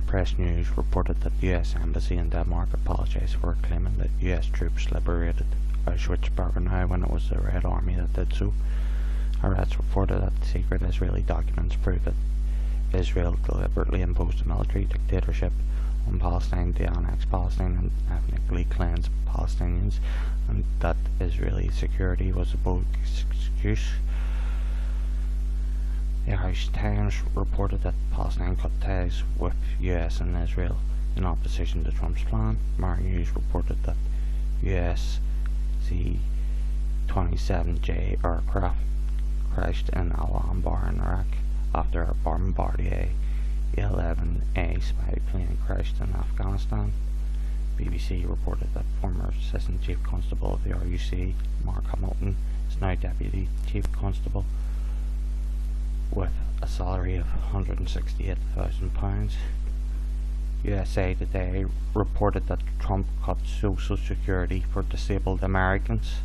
Press News reported that the US Embassy in Denmark apologized for claiming that US troops liberated Auschwitz-Birkenau when it was the Red Army that did so. Haaretz reported that secret Israeli documents prove that Israel deliberately imposed a military dictatorship on Palestine to annex Palestine and ethnically cleanse Palestinians, and that Israeli security was a bold excuse. The Irish Times reported that Palestine cut ties with US and Israel in opposition to Trump's plan. Mar News reported that US C-27J aircraft crashed in Al Anbar in Iraq after a Bombardier E-11A spy plane crashed in Afghanistan. BBC reported that former Assistant Chief Constable of the RUC, Mark Hamilton, is now Deputy Chief Constable with a salary of £168,000. USA Today reported that Trump cut Social Security for disabled Americans.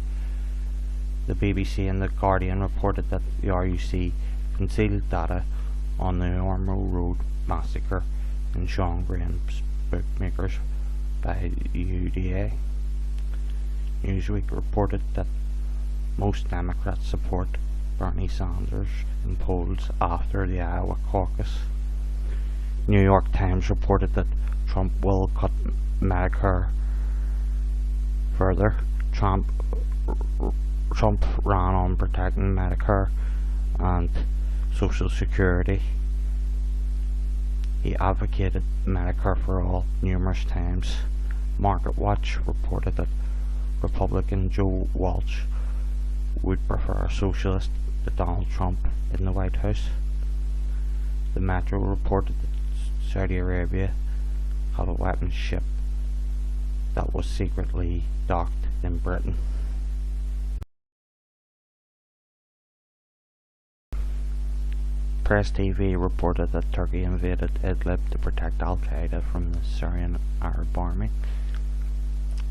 The BBC and The Guardian reported that the RUC concealed data on the Ormeau Road massacre in Sean Graham's bookmakers by UDA. Newsweek reported that most Democrats support Bernie Sanders in polls after the Iowa caucus. New York Times reported that Trump will cut Medicare further. Trump ran on protecting Medicare and Social Security. He advocated Medicare for all numerous times. Market Watch reported that Republican Joe Walsh would prefer a socialist to Donald Trump in the White House. The Metro reported that Saudi Arabia had a weapons ship that was secretly docked in Britain. Press TV reported that Turkey invaded Idlib to protect Al-Qaeda from the Syrian Arab Army.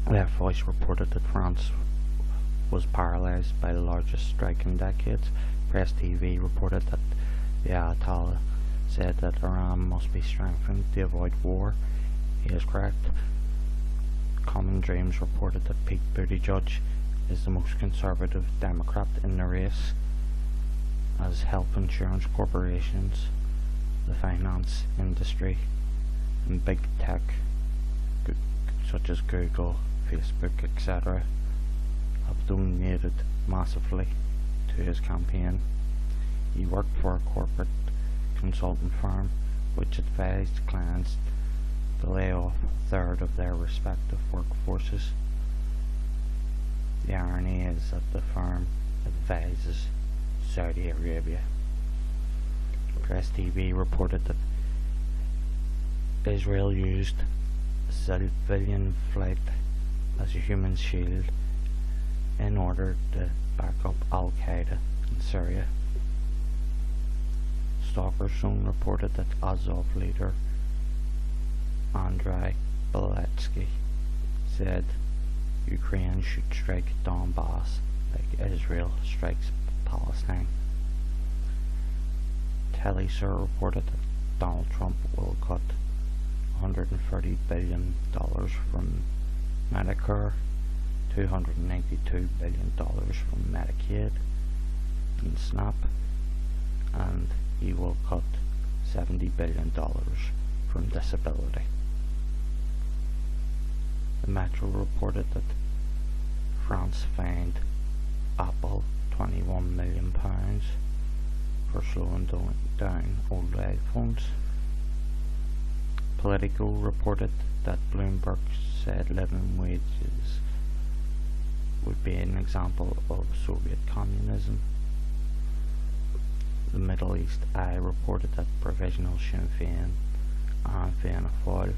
Left Voice reported that France was paralysed by the largest strike in decades. Press TV reported that the Ayatollah said that Iran must be strengthened to avoid war. He is correct. Common Dreams reported that Pete Buttigieg is the most conservative Democrat in the race, as health insurance corporations, the finance industry, and big tech such as Google, Facebook, etc. have donated massively to his campaign. He worked for a corporate consultant firm which advised clients to lay off a third of their respective workforces. The irony is that the firm advises Saudi Arabia. Press TV reported that Israel used a civilian flight as a human shield in order to back up Al-Qaeda in Syria. Stalker Zone reported that Azov leader Andrei Beletsky said Ukraine should strike Donbass like Israel strikes Palestine. Telesur reported that Donald Trump will cut $130 billion from Medicare, $292 billion from Medicaid and SNAP, and he will cut $70 billion from disability. The Metro reported that France fined Apple £21 million for slowing down old iPhones. Politico reported that Bloomberg said living wages would be an example of Soviet communism. The Middle East Eye reported that Provisional Sinn Féin and Fianna Fáil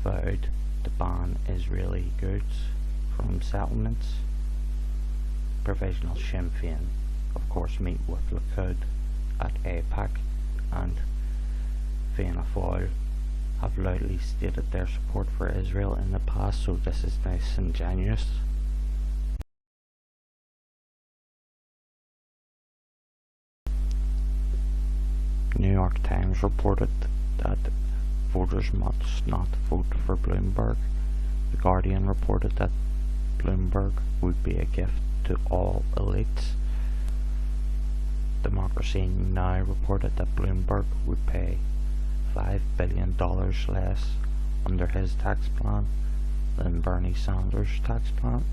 vowed to ban Israeli goods from settlements. Provisional Sinn Féin, of course, meet with Likud at AIPAC, and Fianna Fáil have loudly stated their support for Israel in the past, so this is disingenuous. New York Times reported that voters must not vote for Bloomberg. The Guardian reported that Bloomberg would be a gift to all elites. Democracy Now! Reported that Bloomberg would pay $5 billion less under his tax plan than Bernie Sanders' tax plan.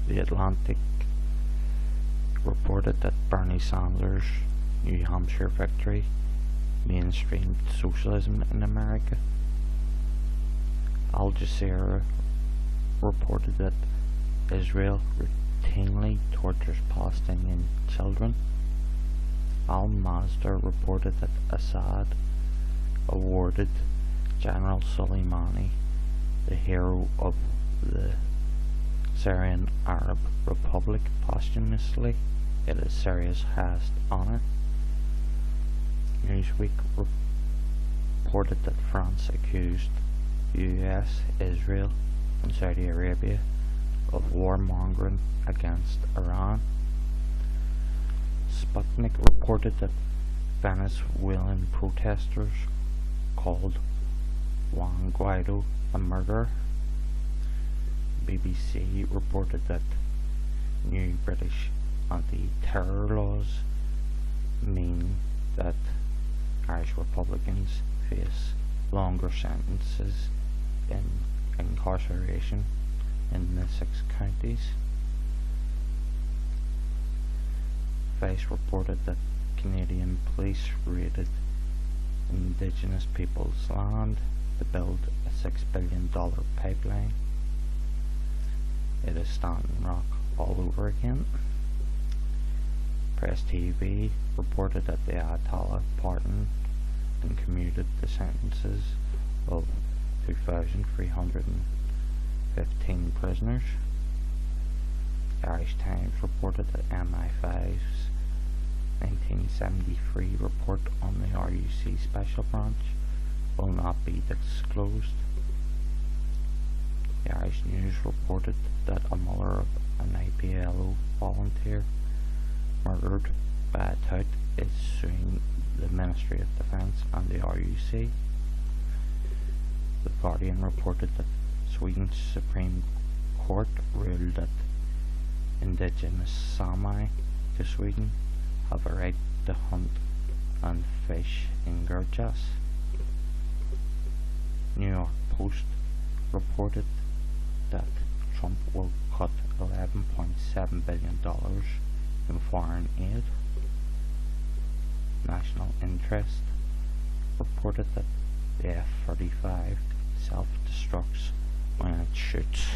The Atlantic reported that Bernie Sanders' New Hampshire victory mainstreamed socialism in America. Al Jazeera reported that Israel routinely tortures Palestinian children. Al Masdar reported that Assad awarded General Soleimani, the hero of the Syrian Arab Republic, posthumously. It is Syria's highest honour. Newsweek reported that France accused US, Israel and Saudi Arabia of warmongering against Iran. Sputnik reported that Venezuelan protesters called Juan Guaido a murderer. BBC reported that new British anti-terror laws mean that Irish Republicans face longer sentences in incarceration in the 6 counties. Vice reported that Canadian police raided Indigenous people's land to build a $6 billion pipeline. It is Standing Rock all over again. Press TV reported that the Ayatollah pardoned and commuted the sentences of 2,315 prisoners. The Irish Times reported that MI5's 1973 report on the RUC Special Branch will not be disclosed. The Irish News reported that a mother of an IPLO volunteer murdered by a tout is suing the Ministry of Defence and the RUC. The Guardian reported that Sweden's Supreme Court ruled that indigenous Sami to Sweden have a right to hunt and fish in Gurjas. New York Post reported that Trump will cut $11.7 billion in foreign aid. National Interest reported that the F-35 self-destructs when it shoots.